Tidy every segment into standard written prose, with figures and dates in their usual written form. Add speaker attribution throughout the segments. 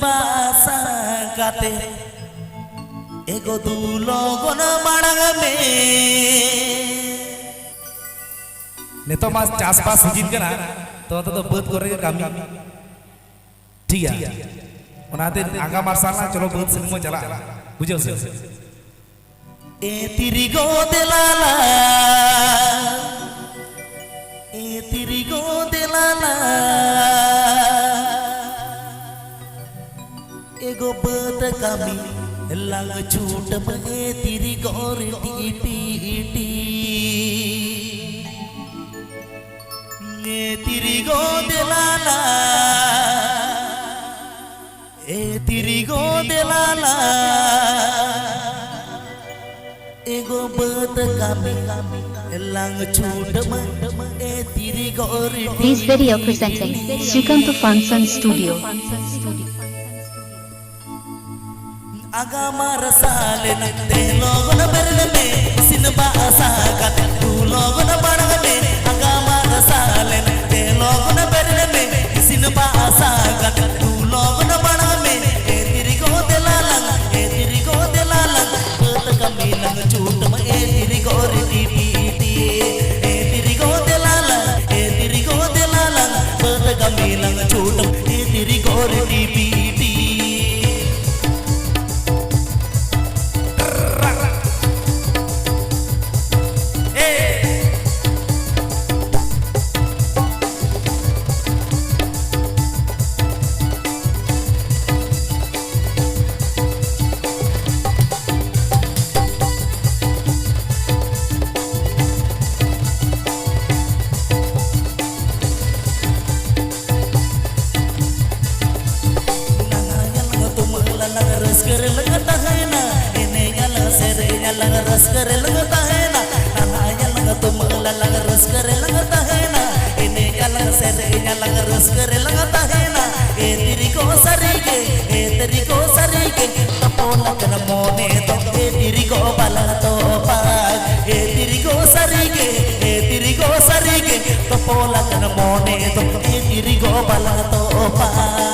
Speaker 1: bahasa kate ego dulo gona marang me
Speaker 2: Neto mas चास-बास season के ना तो बद करे kami ठीक है उनाते आगा मारसाला चलो बद सिनेमा चला बुझो से
Speaker 1: e tirigo delala ego bad kami lang छूट me tirigo iti tirigo delala ego bad kami lang छूट me tirigo
Speaker 3: This video presenting Srikant Function Studio.
Speaker 1: agama rasale nante logon berle me sin bahasa kate tu logon barang me agama rasale nante logon berle me sin bahasa kate tu logon barang me e tirigo delalang bet kami lang chut me e tirigo riti e tirigo delalang bet kami lang chut e tirigo riti रस करे लगता है ना नहाया लग तुम लग रस करे लगता है ना इन्हें अलग से लग रस करे लगता है ना ए तेरी को सरी के तपो लगन मोने तो ए तेरी को बला तो पाग ए तेरी को सरी के तपो लगन मोने तो ए तेरी को बला तो पाग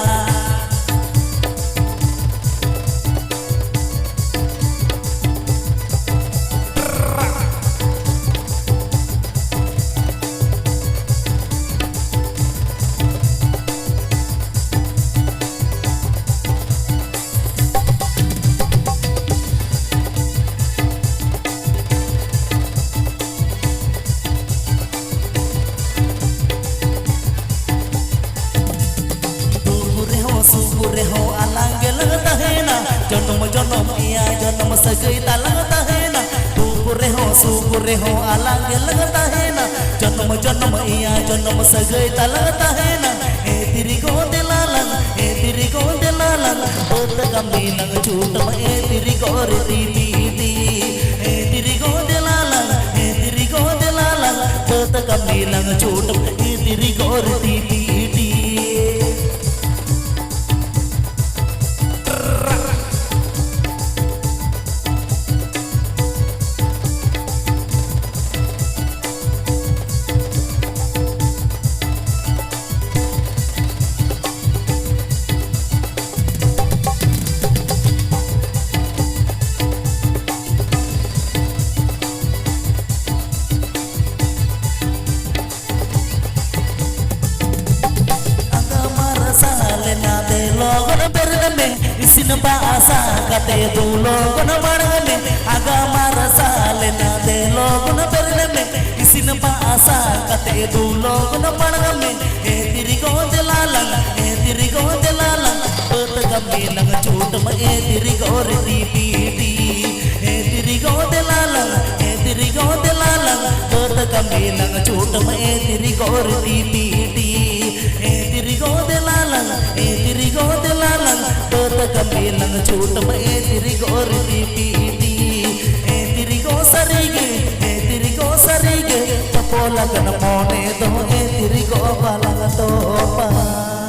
Speaker 1: सुबुरे हो अलग लगता है ना जन्म किया जन्म सगई लगता है ना सुबुरे हो अलग लगता है ना जन्म किया जन्म सगई लगता है ना ए तेरी को दिलाला बहुत कमी लग छूट ए तेरी को रीति ए तेरी को दिलाला बहुत कमी लग छूट ए तेरी को रीति isin bahasa kate tu logon barang me agama rasale na de logon berle me isin bahasa kate tu logon barang me e tirigo delalang bet kami lang chut me e tirigo riti e tirigo delalang bet kami lang chut me e tirigo riti e tirigo delalang bet kami lang chut me e tirigo riti e tirigo sarige tapo lagan mone do e tirigo balang to pa